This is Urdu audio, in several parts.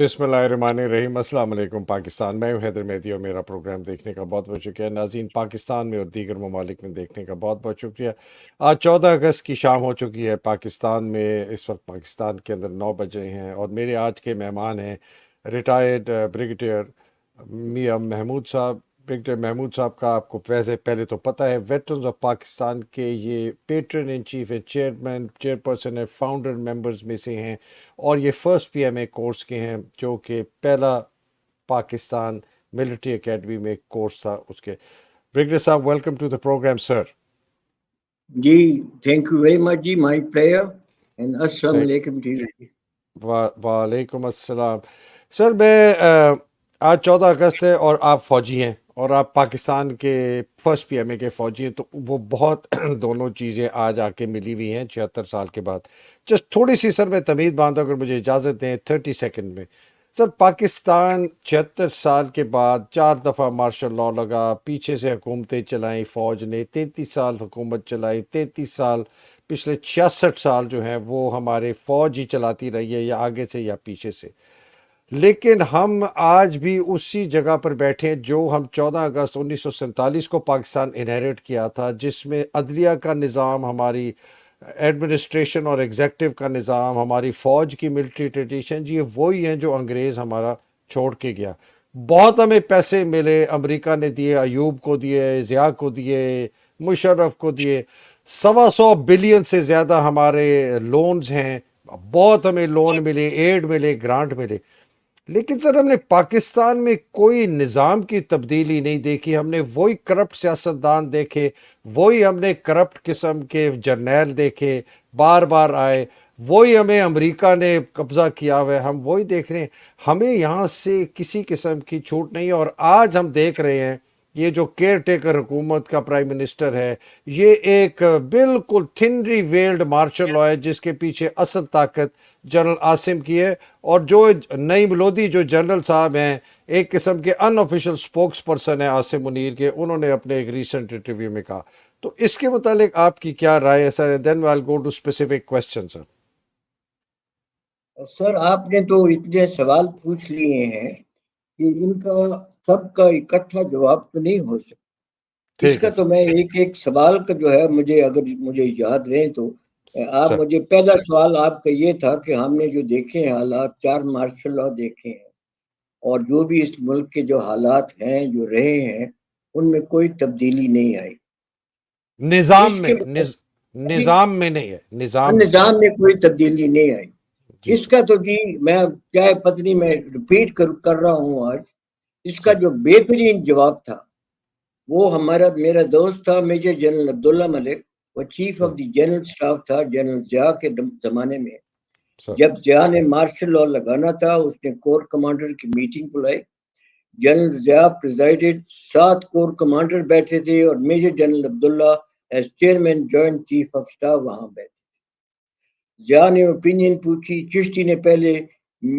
بسم اللہ الرحمن الرحیم۔ السلام علیکم پاکستان، میں ہوں حیدر مہدی اور میرا پروگرام دیکھنے کا بہت بہت شکریہ۔ ناظرین، پاکستان میں اور دیگر ممالک میں دیکھنے کا بہت بہت شکریہ۔ آج 14 اگست کی شام ہو چکی ہے پاکستان میں، اس وقت پاکستان کے اندر 9 بج رہے ہیں، اور میرے آج کے مہمان ہیں ریٹائرڈ بریگیڈیئر میاں محمود صاحب۔ بریگیڈیئر محمود صاحب کا آپ کو ویسے پہلے تو پتہ ہے، ویٹرنز آف پاکستان کے یہ پیٹرن ان چیف ہے، چیئرپرسن ہے، فاؤنڈر ممبرز میں سے ہیں، اور یہ first P M A course کے ہیں، جو کہ پہلا پاکستان ملٹری اکیڈمی میں ایک کورس تھا اس کے۔ بریگیڈیئر صاحب، welcome to the programme sir. جی تھینک یو ویری مچ جی، مائی پلیئر اینڈ السلام علیکم ٹو یو۔ وعلیکم السلام سر۔ میں آج 14 اگست ہے اور آپ فوجی ہیں، اور آپ پاکستان کے فرسٹ پی ایم اے کے فوجی ہیں، تو وہ بہت دونوں چیزیں آج آ کے ملی ہوئی ہیں 76 سال کے بعد۔ جسٹ تھوڑی سی سر میں تمیز باندھا، اگر مجھے اجازت دیں 30 سیکنڈ میں۔ سر، پاکستان 76 سال کے بعد 4 دفعہ مارشل لاء لگا، پیچھے سے حکومتیں چلائیں فوج نے، 33 سال حکومت چلائی، 33 سال پچھلے 66 سال جو ہیں وہ ہمارے فوج ہی چلاتی رہی ہے، یا آگے سے یا پیچھے سے۔ لیکن ہم آج بھی اسی جگہ پر بیٹھے ہیں جو ہم 14 اگست 1947 کو پاکستان انہیریٹ کیا تھا، جس میں عدلیہ کا نظام، ہماری ایڈمنسٹریشن اور ایگزیکٹو کا نظام، ہماری فوج کی ملٹری ٹریڈیشن، یہ وہی ہیں جو انگریز ہمارا چھوڑ کے گیا۔ بہت ہمیں پیسے ملے، امریکہ نے دیے، ایوب کو دیے، ضیاء کو دیے، مشرف کو دیے، 125 بلین سے زیادہ ہمارے لونز ہیں، بہت ہمیں لون ملے، ایڈ ملے، گرانٹ ملے۔ لیکن سر، ہم نے پاکستان میں کوئی نظام کی تبدیلی نہیں دیکھی۔ ہم نے وہی کرپٹ سیاستدان دیکھے، وہی ہم نے کرپٹ قسم کے جرنیل دیکھے، بار بار آئے، وہی ہمیں امریکہ نے قبضہ کیا ہوا ہے، ہم وہی دیکھ رہے ہیں۔ ہمیں یہاں سے کسی قسم کی چھوٹ نہیں ہے، اور آج ہم دیکھ رہے ہیں یہ جو کیئر ٹیکر حکومت کا پرائم منسٹر ہے، یہ ایک بالکل تھنری ویلڈ مارشل لاء ہے، جس کے پیچھے اصل طاقت جنرل عاصم کی ہے، اور جو نعیم لودھی جو جنرل صاحب ہیں، ایک قسم کے ان آفیشل سپوکس پرسن ہیں عاصم منیر کے، انہوں نے اپنے ایک ریسنٹ انٹرویو میں کہا۔ تو اس کے متعلق آپ کی کیا رائے ہے سر؟ دین آئی ول گو ٹو اسپیسیفک کوسچن سر۔ سر آپ نے تو اتنے سوال پوچھ لیے ہیں کہ ان کا سب کا اکٹھا جواب تو نہیں ہو سکتا۔ اس ٹھیک کا ہے تو سر۔ میں ایک سوال کا جو ہے، مجھے یاد رہے تو آپ سر مجھے، پہلا سوال آپ کا یہ تھا کہ ہم نے جو دیکھے ہیں حالات، 4 مارشل لاء دیکھے ہیں، اور جو بھی اس ملک کے جو حالات ہیں جو رہے ہیں، ان میں کوئی تبدیلی نہیں آئی۔ نظام اس کے میں نظام میں نہیں ہے، نظام میں کوئی تبدیلی نہیں آئی۔ جی اس سر۔ کا تو جی میں چاہے پتنی میں ریپیٹ کر رہا ہوں آج، اس کا سر جو بہترین جواب تھا وہ میرا دوست تھا میجر جنرل عبداللہ ملک، وہ chief of sir the general staff تھا جنرل ضیاء کے زمانے میں۔ سر جب ضیاء نے مارشل لاء لگانا تھا، اس نے کور کمانڈر کی میٹنگ بلائی، general Zia presided, 7 corps commander بیٹھے تھے، اور major general Abdullah as chairman joint chief of staff وہاں بیٹھے۔ ضیاء نے اوپینین پوچھی، چشتی نے پہلے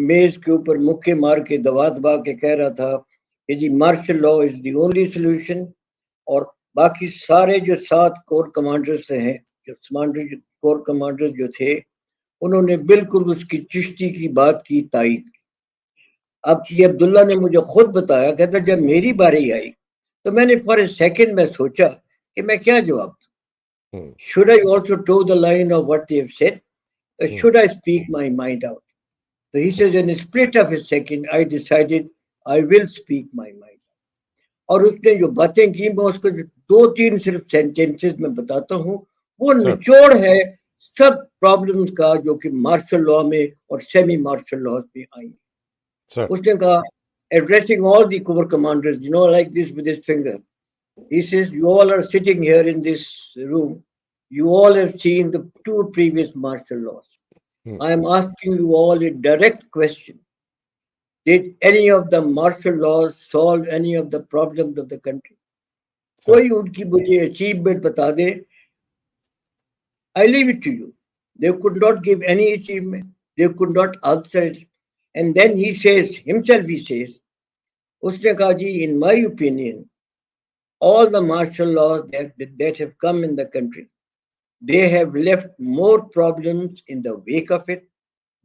میز کے اوپر مکے مار کے دبا دبا کے کہہ رہا تھا کہ جی martial law is the only solution, اور باقی سارے جو 7 کور کمانڈرز ہیں، کور کمانڈرز جو تھے، انہوں نے بالکل اس کی چشتی کی بات کی تائید کی۔ اب یہ عبداللہ نے مجھے خود بتایا، کہتا جب میری باری آئی تو میں نے فار اے سیکنڈ میں سوچا کہ میں کیا جواب دوں۔ Should I also toe the line of what they have said? Should I speak my mind out? So he says, in a split of a second, I decided I will speak my mind. اور اس نے جو باتیں کی، میں اس کو 2-3 صرف سینٹینسز میں بتاتا ہوں، وہ نچوڑ ہے سب پرابلمز کا جو کہ مارشل لاء میں اور سیمی مارشل لاء میں آئی۔ اس نے کہا, addressing all the corps commanders, like this with his finger, he says, you all are sitting here in this room, you all have seen the 2 previous martial laws. I am asking you all a direct question. Did any of the martial laws solve any of the problems of the country? کوئی ان کی مجھے achievement بتا دے. I leave it to you. They could not give any achievement. They could not answer it. And then he says, himself he says, اس نے کہا جی, in my opinion, all the martial laws that have come in the country, they have left more problems in the wake of it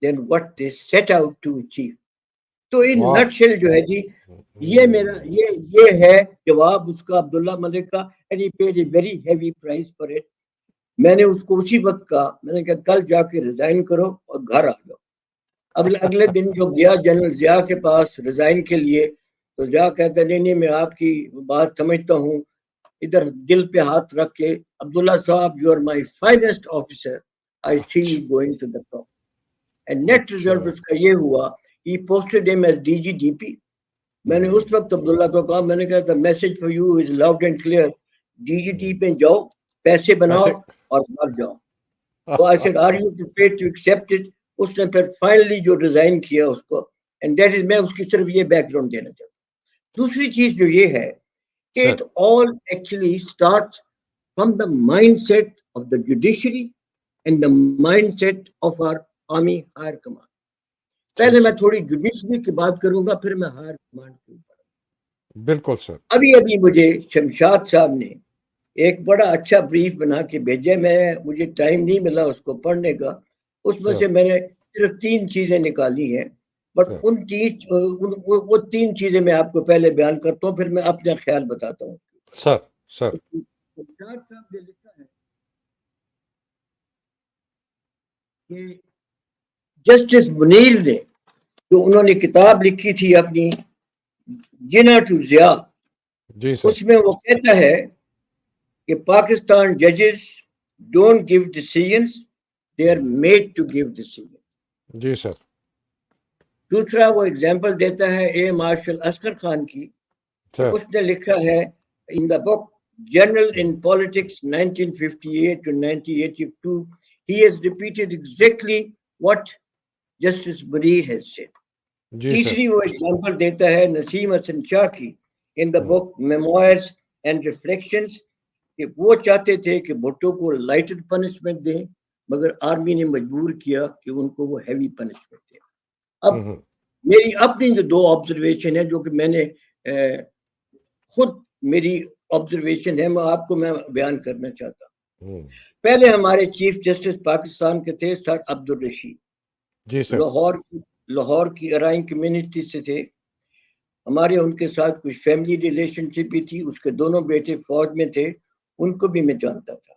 than what they set out to achieve. تو ان واہ نٹ شیل جو ہے جی یہ میرا یہ ہے جواب اس کا عبداللہ ملک کا. And he paid a very heavy price for it. میں نے اس کو اسی وقت کہا, میں نے کہا کل جا کے ریزائن کرو اور گھر آ جاؤ. اگلے دن جو گیا جنرل ضیاء کے پاس ریزائن کے لیے, تو ضیاء کہتا نہیں نہیں میں آپ کی بات سمجھتا ہوں. ادھر دل پہ ہاتھ رکھ کے, عبداللہ صاحب you are my finest officer, I see you going to the top. And net result اس کا یہ ہوا, he posted him as D G D P. میں نے اس وقت عبداللہ کو کہا, میں نے کہا the message for you is loud and clear, D G D پہ جاؤ, پیسے بناؤ اور مر جاؤ. تو I said are you prepared to accept it. اس نے پھر فائنلی جو ریزائن کیا اس کو, اینڈ دیٹ از, میں اس کی صرف یہ بیک گراؤنڈ دینا چاہتا ہوں. دوسری چیز جو یہ ہے کہ it all actually starts from the mindset of the judiciary and the mindset of our army higher command. پہلے میں تھوڑی جوڈیشری کی بات کروں گا, پھر میں ہائر کمانڈ کے اوپر. بالکل سر. ابھی مجھے شمشاد صاحب نے ایک بڑا اچھا بریف بنا کے بھیجے, مجھے ٹائم نہیں ملا اس کو پڑھنے کا. اس میں سے میں نے صرف 3 چیزیں نکالی ہیں, بٹ وہ 3 چیزیں میں آپ کو پہلے بیان کرتا ہوں, پھر میں اپنا خیال بتاتا ہوں. سر شمشاد صاحب نے لکھا ہے کہ جسٹس منیر نے جو انہوں نے کتاب لکھی تھی اپنی جنا ٹو ضیاء, اس میں وہ کہتا ہے کہ پاکستان ججز don't give decisions, they are made to give decision. جی سر. دوسرا وہ ایگزامپل دیتا ہے اے مارشل عسکر خان کی. اس نے لکھا ہے ان دا بک general in politics 1958 to 1982, he has repeated exactly what Justice Munir has said. تیسری وہ ایگزامپل دیتا ہے نسیم حسن شاہ کی ان دا بک میموائرز اینڈ ریفلیکشنز, کہ وہ چاہتے تھے کہ بھٹو کو لائٹڈ پنشمنٹ دیں, مگر آرمی نے مجبور کیا کہ ان کو وہ ہیوی پنشمنٹ دیں. اب میری اپنی جو 2 آبزرویشن ہے جو کہ میں نے خود میری آبزرویشن ہے, میں آپ کو میں بیان کرنا چاہتا ہوں. پہلے ہمارے چیف جسٹس پاکستان کے تھے سر عبدالرشید. جی سر. لاہور کی ارائن کمیونٹی سے تھے ہمارے, ان کے ساتھ کچھ فیملی ریلیشن شپ بھی تھی. اس کے دونوں بیٹے فوج میں تھے, ان کو بھی میں جانتا تھا.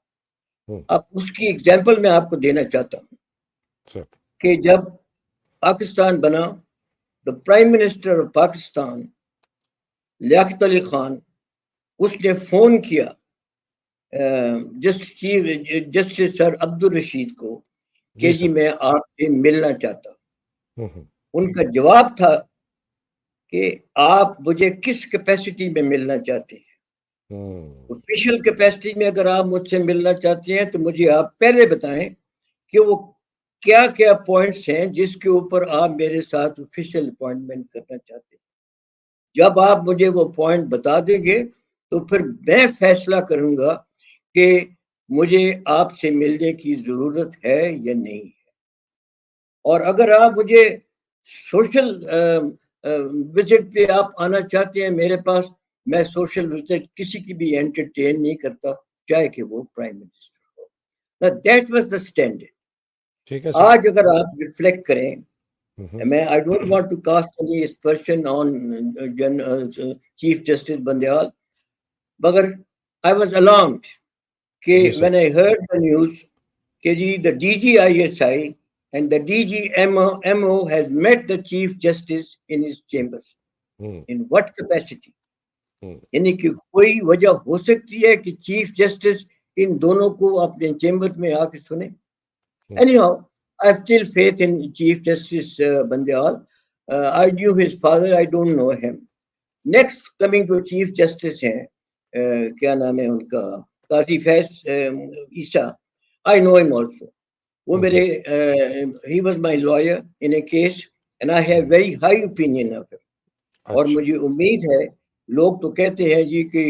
اب اس کی ایگزامپل میں آپ کو دینا چاہتا ہوں کہ جب پاکستان بنا, the prime minister of Pakistan Liaquat Ali Khan, اس نے فون کیا جسٹس سر عبدالرشید کو کہ جی میں آپ سے ملنا چاہتا ہوں. ان کا جواب تھا کہ آپ مجھے کس کیپیسٹی میں ملنا چاہتے ہیں. آفیشیل کیپیسٹی میں اگر آپ مجھ سے ملنا چاہتے ہیں تو مجھے آپ پہلے بتائیں کہ وہ کیا کیا پوائنٹس ہیں جس کے اوپر آپ میرے ساتھ آفیشیل اپوائنٹمنٹ کرنا چاہتے ہیں. جب آپ مجھے وہ پوائنٹ بتا دیں گے تو پھر میں فیصلہ کروں گا کہ مجھے آپ سے ملنے کی ضرورت ہے یا نہیں ہے. اور اگر آپ مجھے سوشل وزٹ پہ آپ آنا چاہتے ہیں میرے پاس, میں سوشل وزٹ کسی کی بھی انٹرٹین نہیں کرتا, چاہے کہ وہ prime minister who. That was the standard. آج اگر آپ ریفلیکٹ کریں, میں I don't want to cast any aspersion on Chief Justice Bandial, مگر I was alarmed کہ when I heard the news کہ جی the DGISI and the DGMO has met the Chief Justice in his chambers. In what capacity? یعنی کہ کوئی وجہ ہو سکتی ہے کہ چیف جسٹس ان دونوں کو اپنے چیمبر میں آ کے سنیں. Anyhow, I have still faith in Chief Justice Bandial. I knew his father, I don't know him. Next coming to Chief Justice ہیں, کیا نام ہے ان کا, قاضی فیض عیسیٰ. I know him also. وہ میرے he was my lawyer in a case and I have very high opinion of him. اور مجھے امید ہے, لوگ تو کہتے ہیں جی کہ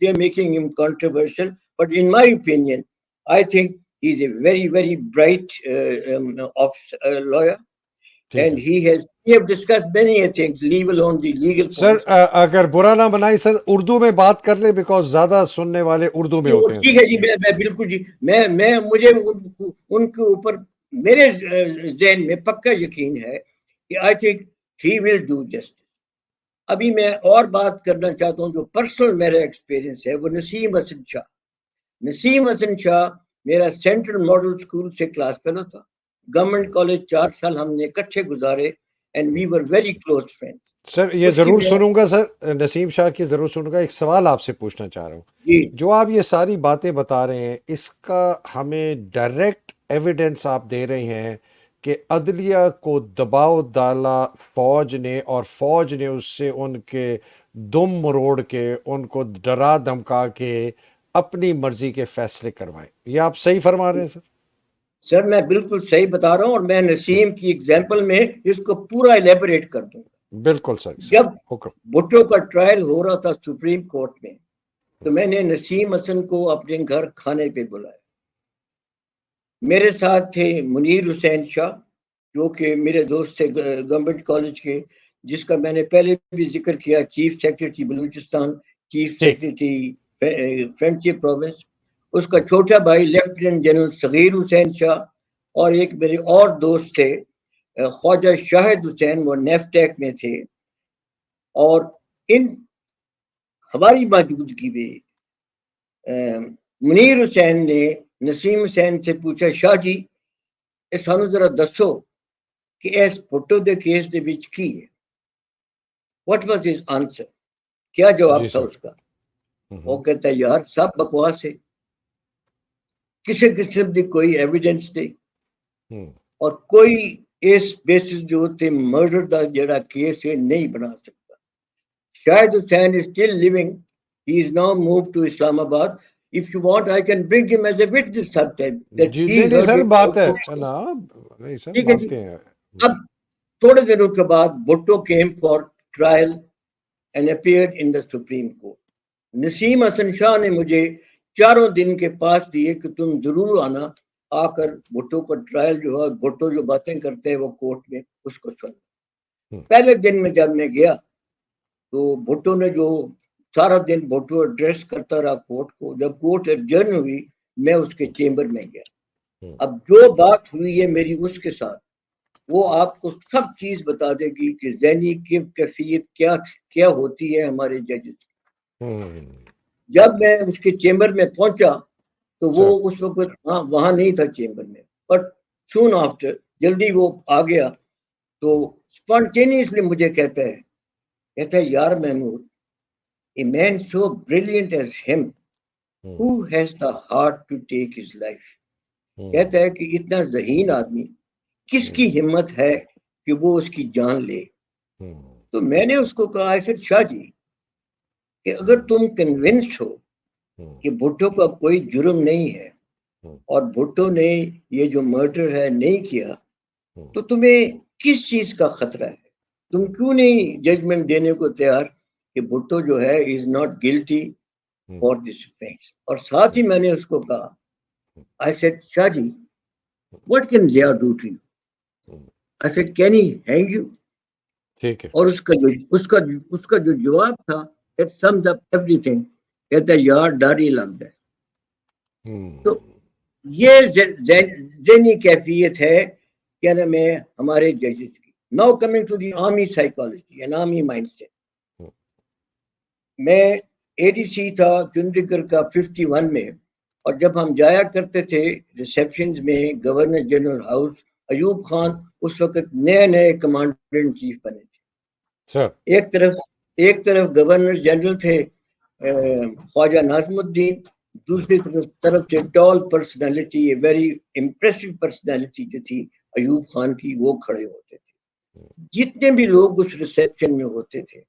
they are making him controversial, but in my opinion, I think he is a very, very bright lawyer. And we have discussed many things, legal on the legal points. سر اگر برا نہ بنائی سر, اردو میں بات کر لیں بیکاز زیادہ سننے والے اردو میں ہوتے ہیں. ٹھیک ہے جی, میں بالکل جی, میں مجھے ان کے اوپر میرے ذہن میں پکا یقین ہے کہ I think he will do justice. ابھی میں اور بات کرنا چاہتا ہوں جو پرسنل میرا ایکسپیرینس ہے وہ نسیم حسن شاہ. نسیم حسن شاہ میرا سینٹرل ماڈل اسکول سے کلاس فیلو تھا. گورنمنٹ کالج 4 سال ہم نے اکٹھے گزارے and we were very close friend. Sir یہ ضرور سنوں گا سر، نسیم شاہ کی ضرور سنوں گا. ایک سوال آپ سے پوچھنا چاہ رہا ہوں. جی جو آپ یہ ساری باتیں بتا رہے ہیں اس کا ہمیں ڈائریکٹ ایویڈنس آپ دے رہے ہیں کہ عدلیہ کو دباؤ ڈالا فوج نے، اور فوج نے اس سے ان کے دم مروڑ کے ان کو ڈرا دھمکا کے اپنی مرضی کے فیصلے کروائے. یہ آپ صحیح فرما رہے ہیں سر؟ سر میں بالکل صحیح بتا رہا ہوں، اور میں نسیم کی ایگزامپل میں اس کو پورا ایلیبوریٹ کر دوں. بالکل سر. جب حکم. بھٹو کا ٹرائل ہو رہا تھا سپریم کورٹ میں تو میں نے نسیم حسن کو اپنے گھر کھانے پہ بلایا. میرے ساتھ تھے منیر حسین شاہ جو کہ میرے دوست تھے گورنمنٹ کالج کے، جس کا میں نے پہلے بھی ذکر کیا، chief secretary Balochistan, chief secretary frontier province. اس کا چھوٹا بھائی لیفٹیننٹ جنرل صغیر حسین شاہ، اور ایک میرے اور دوست تھے خواجہ شاہد حسین، وہ نیفٹیک میں تھے. اور ان ہماری موجودگی میں منیر حسین نے نسیم حسین سے پوچھا، شاہ جی سانو ذرا دسو کہ اس بھٹو دے کیس دے وچ کی ہے. What was his answer? کیا جواب تھا اس کا؟ وہ کہتا ہے یار سب بکواس ہے، کسی قسم کی کوئی ایویڈنس نہیں، اور کوئی اس بیسس جو تے مرڈر دا جڑا کیس ہے نہیں بنا سکتا. شاہد حسین is still living. He is now moved to Islamabad. If you want, I can bring him as a witness sometime. That G he نہیں heard سر it بات ہے also. نا، نہیں سر ٹھیک ہے جی. مانتے ہیں. اب تھوڑے دنوں کے بعد Bhutto came for trial and appeared in the Supreme Court. نسیم حسن شاہ نے مجھے 4 دن کے پاس دیے کہ تم ضرور آنا، آ کر بھٹو کا ٹرائل جو ہے، بھٹو جو باتیں کرتے ہیں وہ کورٹ میں اس کو سن. پہلے دن میں جب میں گیا تو بھٹو نے جو سارا دن بھٹو ایڈریس کرتا رہا کورٹ کو. جب کورٹ ایڈجرن ہوئی میں اس کے چیمبر میں گیا. اب جو بات ہوئی ہے میری اس کے ساتھ وہ آپ کو سب چیز بتا دے گی کہ ذہنی کیفیت کیا ہوتی ہے ہمارے ججز. جب میں اس کے چیمبر میں پہنچا تو وہ اس وقت وہاں نہیں تھا چیمبر میں، بٹ سون آفٹر جلدی وہ آ گیا تو اسپونٹینیسلی مجھے کہتا ہے یار Mahmood, a man so brilliant as him, who has the heart to take his life. کہتا ہے کہ اتنا ذہین آدمی کس کی ہمت ہے کہ وہ اس کی جان لے. تو میں نے اس کو کہا ایسے شاہ جی کہ اگر تم کنونس ہو کہ بھٹو کا کوئی جرم نہیں ہے اور بھٹو نے یہ جو مرڈر ہے نہیں کیا، تو تمہیں کس چیز کا خطرہ ہے؟ تم کیوں نہیں ججمنٹ دینے کو تیار کہ بھٹو جو ہے is not guilty for this offense؟ اور ساتھ ہی میں نے اس کو کہا I said, Shah G what can Zia do to you? I said, can he hang you? ٹھیک ہے. اور اس کا جو جواب تھا it sums up everything. کہتا ہے یار ڈر ہی لگتا ہے. تو یہ ذہنی کیفیت ہے کیا نام ہے ہمارے ججز کی. Now coming to the army psychology and army mindset. میں ADC تھا چندی گڑھ کا 51 میں، اور جب ہم جایا کرتے تھے ریسیپشنز میں governor general house, Ayub Khan اس وقت نئے کمانڈر ان چیف بنے تھے. ایک طرف گورنر جنرل تھے خواجہ ناظم الدین، دوسری طرف سے ٹال پرسنالٹی، ویری امپریسو پرسنالٹی جو تھی ایوب خان کی، وہ کھڑے ہوتے تھے. جتنے بھی لوگ اس ریسیپشن میں ہوتے تھے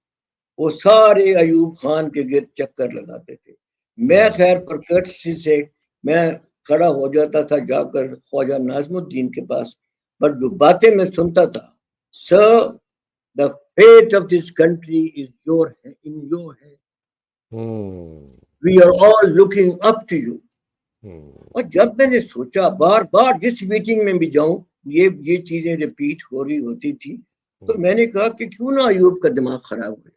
وہ سارے ایوب خان کے گرد چکر لگاتے تھے. میں خیر پر کرٹسی سے میں کھڑا ہو جاتا تھا جا کر خواجہ ناظم الدین کے پاس، پر جو باتیں میں سنتا تھا، سر the fate of this country is in your hand. We are all looking up to you. اور جب میں نے سوچا بار بار جس میٹنگ میں بھی جاؤں یہ چیزیں ریپیٹ ہو رہی ہوتی تھی، تو میں نے کہا کہ کیوں نہ ایوب کا دماغ خراب ہو جائے.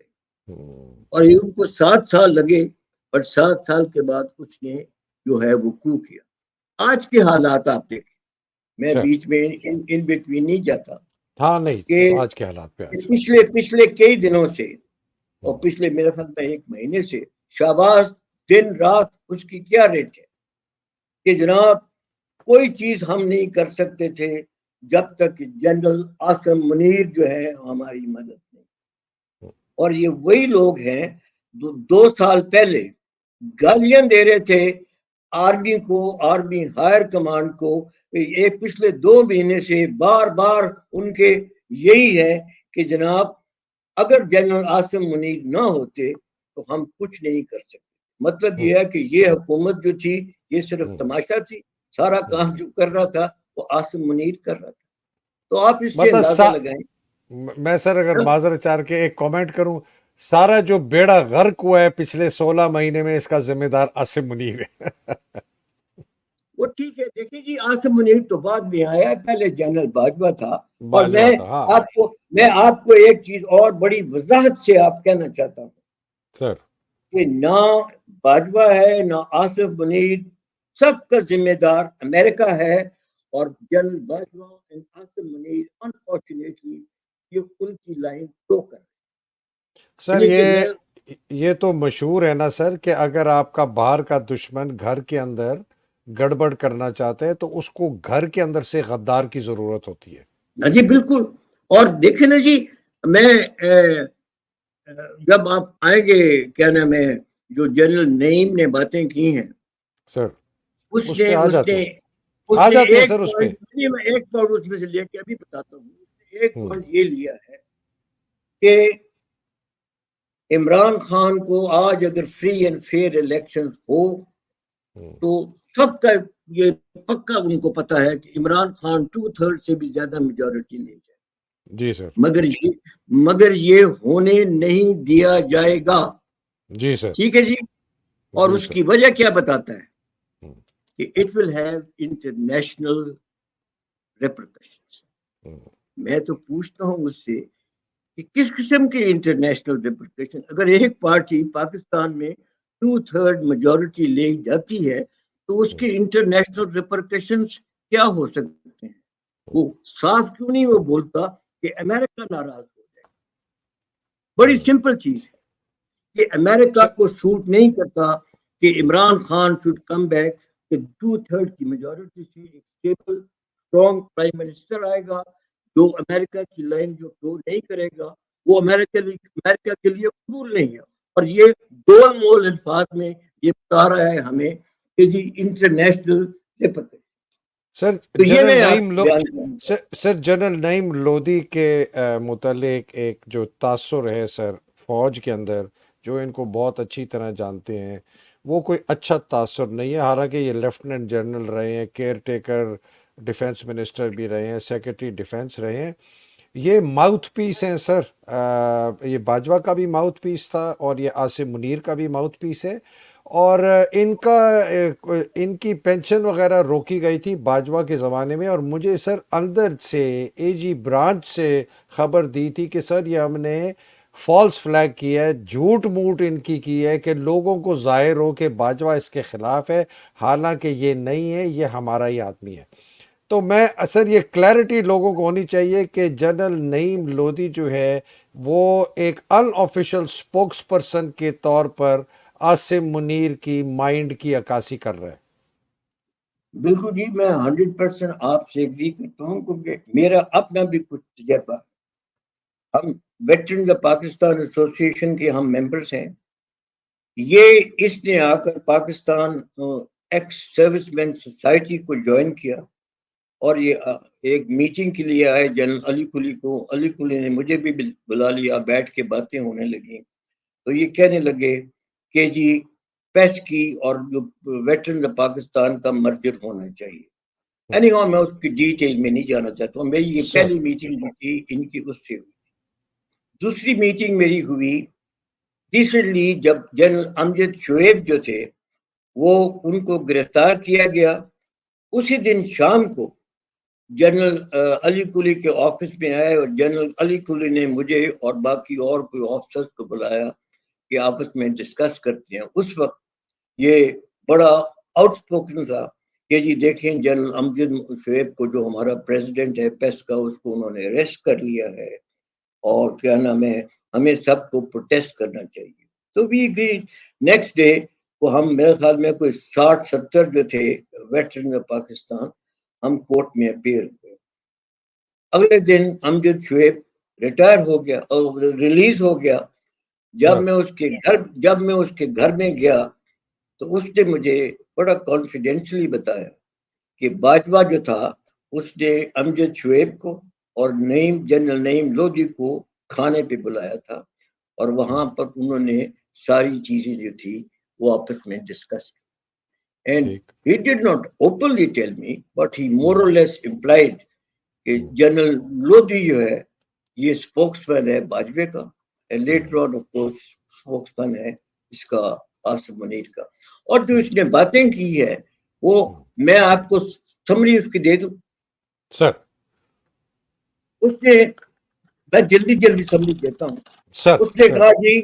اور ایوب کو 7 سال لگے، اور 7 سال کے بعد اس نے جو ہے وہ کو کیا. آج کے حالات آپ دیکھیں، میں بیچ میں ان بٹوین نہیں جاتا، ہاں نہیں کہ آج کے حالات پہ آج پچھلے کئی دنوں سے اور پچھلے میرے خیال میں 1 مہینے سے شہباز دن رات اس کی کیا ریٹ ہے کہ جناب کوئی چیز ہم نہیں کر سکتے تھے جب تک جنرل عاصم منیر جو ہے ہماری مدد نہیں. اور یہ وہی لوگ ہیں 2 سال پہلے گالیاں دے رہے تھے آرمی کو، آرمی ہائر کمانڈ کو. یہ پچھلے 2 مہینے سے بار بار ان کے یہی ہے کہ جناب اگر جنرل عاصم منیر نہ ہوتے تو ہم کچھ نہیں کر سکتے. مطلب یہ ہے کہ یہ حکومت جو تھی یہ صرف تماشا تھی، سارا کام جو کر رہا تھا وہ عاصم منیر کر رہا تھا. تو آپ اس سے اندازہ لگائیں. میں سر اگر معذرت چاہ کے ایک کامنٹ کروں، سارا جو بیڑا غرق ہوا ہے پچھلے 16 مہینے میں اس کا ذمہ دار عاصم منیر ہے. وہ ٹھیک ہے، دیکھیں جی عاصم منیر تو بعد میں آیا، پہلے جنرل باجوہ تھا. اور باجوہ تھا ہاں میں آپ کو ایک چیز اور بڑی وضاحت سے آپ کہنا چاہتا ہوں سر کہ نہ باجوہ ہے نہ عاصم منیر، سب کا ذمہ دار امریکہ ہے. اور جنرل باجوہ اور عاصم منیر انفارچونیٹلی یہ ان کی لائن تو کر سر یہ تو مشہور ہے نا سر کہ اگر آپ کا باہر کا دشمن گھر کے اندر گڑبڑ کرنا چاہتا ہے تو اس کو گھر کے اندر سے غدار کی ضرورت ہوتی ہے. جی بالکل. اور دیکھیں نا جی، میں جب آپ آئیں گے کیا نام ہے جو جنرل نعیم نے باتیں کی ہیں سر اس پہ آ جاتے ہیں ایک سر اس پہ. پوائنٹ اس میں سے لے کے ابھی بتاتا ہوں. ایک ہوں، پوائنٹ یہ لیا ہے کہ عمران خان کو آج اگر فری اینڈ فیئر الیکشن ہو تو سب کا یہ پکا ان کو پتا ہے کہ عمران خان 2/3 سے بھی زیادہ میجورٹی لے جائے. جی سر. مگر یہ ہونے نہیں دیا جائے گا. جی سر. ٹھیک ہے جی. اور جی اس سر. کی وجہ کیا بتاتا ہے کہ it will have international repercussions. میں تو پوچھتا ہوں اس سے کہ کس قسم کے انٹرنیشنل ریپرکشن؟ اگر ایک پارٹی پاکستان میں 2/3 میجورٹی لے جاتی ہے تو اس کے انٹرنیشنل ریپرکشنز کیا ہو سکتے ہیں؟ وہ صاف کیوں نہیں وہ بولتا کہ امریکہ ناراض ہو جائے؟ بڑی سمپل چیز ہے کہ امریکہ کو سوٹ نہیں کرتا کہ Imran Khan should come back, کہ 2/3 کی میجورٹی سے ایک اسٹیبل اسٹرانگ پرائم منسٹر آئے گا جو امریکہ کی لائن جو فلو نہیں کرے گا وہ امریکہ کے لیے قبول نہیں ہے. اور یہ دو مول الفاظ میں یہ بتا رہا ہے ہمیں کہ جی انٹرنیشنل ریپرکشن. سر جنرل نعیم لودھی کے متعلق ایک جو تاثر ہے سر فوج کے اندر، جو ان کو بہت اچھی طرح جانتے ہیں، وہ کوئی اچھا تاثر نہیں ہے. حالانکہ یہ لیفٹیننٹ جنرل رہے ہیں، کیئر ٹیکر ڈیفنس منسٹر بھی رہے ہیں، سیکرٹری ڈیفنس رہے ہیں. یہ ماؤتھ پیس ہیں سر. یہ باجوہ کا بھی ماؤتھ پیس تھا اور یہ عاصم منیر کا بھی ماؤتھ پیس ہے. اور ان کی پینشن وغیرہ روکی گئی تھی باجوہ کے زمانے میں. اور مجھے سر اندر سے اے جی برانچ سے خبر دی تھی کہ سر یہ ہم نے فالس فلیگ کی ہے، جھوٹ موٹ ان کی ہے کہ لوگوں کو ظاہر ہو کہ باجوہ اس کے خلاف ہے، حالانکہ یہ نہیں ہے، یہ ہمارا ہی آدمی ہے. تو میں سر یہ کلیئرٹی لوگوں کو ہونی چاہیے کہ جنرل نعیم لودھی جو ہے وہ ایک ان آفیشل سپوکس پرسن کے طور پر عاصم منیر کی مائنڈ کی عکاسی کر رہا ہے. بالکل جی، میں 100% آپ سے ایگری کرتا ہوں کیونکہ میرا اپنا بھی کچھ تجربہ. ہم ویٹرن پاکستان ایسوسی ایشن کے ہم ممبرز ہیں. یہ اس نے آ کر پاکستان ایکس سروس مین سوسائٹی کو جوائن کیا اور یہ ایک میٹنگ کے لیے آئے جنرل علی کلی کو. علی کلی نے مجھے بھی بلا لیا، بیٹھ کے باتیں ہونے لگیں. تو یہ کہنے لگے کہ جی پیس کی اور جو ویٹرن پاکستان کا مرجر ہونا چاہیے. میں اس کی ڈیٹیل میں نہیں جانا چاہتا ہوں. میری یہ پہلی میٹنگ جو تھی ان کی اس سے ہوئی. دوسری میٹنگ میری ہوئی ریسنٹلی جب جنرل امجد شعیب جو تھے وہ ان کو گرفتار کیا گیا. اسی دن شام کو جنرل علی کلی کے آفس میں آئے اور جنرل علی کلی نے مجھے اور باقی اور کوئی آفیسرز کو بلایا کہ آپس میں ڈسکس کرتے ہیں. اس وقت یہ بڑا آؤٹ سپوکن تھا کہ جی دیکھیں جنرل امجد شعیب کو جو ہمارا پریزیڈنٹ ہے پیس کا اس کو انہوں نے اریسٹ کر لیا ہے اور کیا نام ہے ہمیں سب کو پروٹیسٹ کرنا چاہیے. تو وی اگری. نیکسٹ ڈے کو ہم میرے خیال میں کوئی 60-70 جو تھے ویٹرن آف پاکستان ہم کورٹ میں اپیئر ہوئے. اگلے دن امجد شعیب ریٹائر ہو گیا اور ریلیز ہو گیا. جب میں اس کے گھر میں گیا تو اس نے مجھے بڑا کانفیڈینشلی بتایا کہ باجوہ جو تھا اس نے امجد شعیب کو اور جنرل نعیم لودھی کو کھانے پہ بلایا تھا اور وہاں پر انہوں نے ساری چیزیں جو تھی وہ آپس میں ڈسکس کی. And he did not openly tell me but he more or less implied کہ جنرل لودھی جو ہے یہ اسپوکس مین ہے باجوے کا and later on of course spokesman ہے اس کا آصف منیر کا. اور جو اس نے باتیں کی ہے وہ میں آپ کو سمری اس کی دے دوں سر. اس نے میں جلدی سمری دیتا ہوں. سر اس نے کہا جی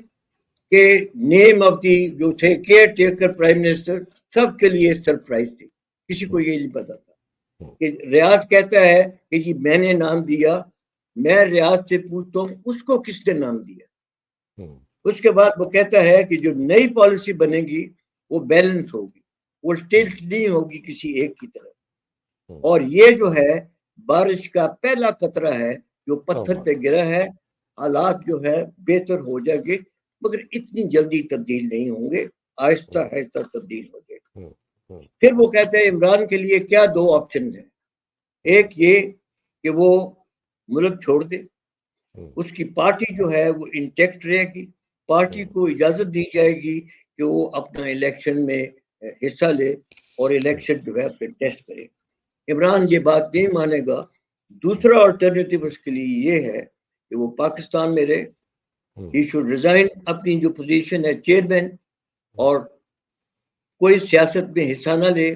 کہ نیم آف دی جو تھے کیئر ٹیکر پرائم منسٹر سب کے لیے سرپرائز تھی, کسی کو یہ نہیں پتا تھا کہ ریاض کہتا ہے کہ جی میں نے نام دیا. میں ریاض سے پوچھتا ہوں اس کو کس نے نام دیا. اس کے بعد وہ کہتا ہے کہ جو نئی پالیسی بنے گی وہ بیلنس ہوگی, وہ ٹلٹ نہیں ہوگی کسی ایک کی طرف. اور یہ جو ہے بارش کا پہلا قطرہ ہے جو پتھر پہ گرا ہے. حالات جو ہے بہتر ہو جائے گے مگر اتنی جلدی تبدیل نہیں ہوں گے, آہستہ آہستہ تبدیل ہو جائے گے. پھر وہ کہتے ہیں عمران کے لیے کیا 2 آپشن ہیں. ایک یہ کہ وہ ملک چھوڑ دے, اس کی پارٹی جو ہے وہ انٹیکٹ رہے گی, پارٹی کو اجازت دی جائے گی کہ وہ اپنا الیکشن میں حصہ لے اور الیکشن جو ہے پھر ٹیسٹ کرے. عمران یہ بات نہیں مانے گا. دوسرا آلٹرنیٹو اس کے لیے یہ ہے کہ وہ پاکستان میں رہے. ہی شوڈ ریزائن اپنی جو پوزیشن ہے چیئرمین اور کوئی سیاست میں حصہ نہ لے,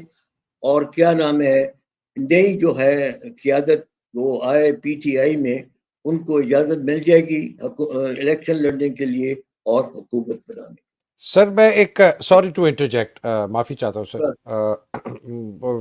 اور کیا نام ہے نئی جو ہے قیادت وہ آئے پی ٹی آئی میں ان کو اجازت مل جائے گی الیکشن لڑنے کے لیے اور حکومت بنانے. سر میں ایک سوری ٹو انٹرجیکٹ, معافی چاہتا ہوں سر.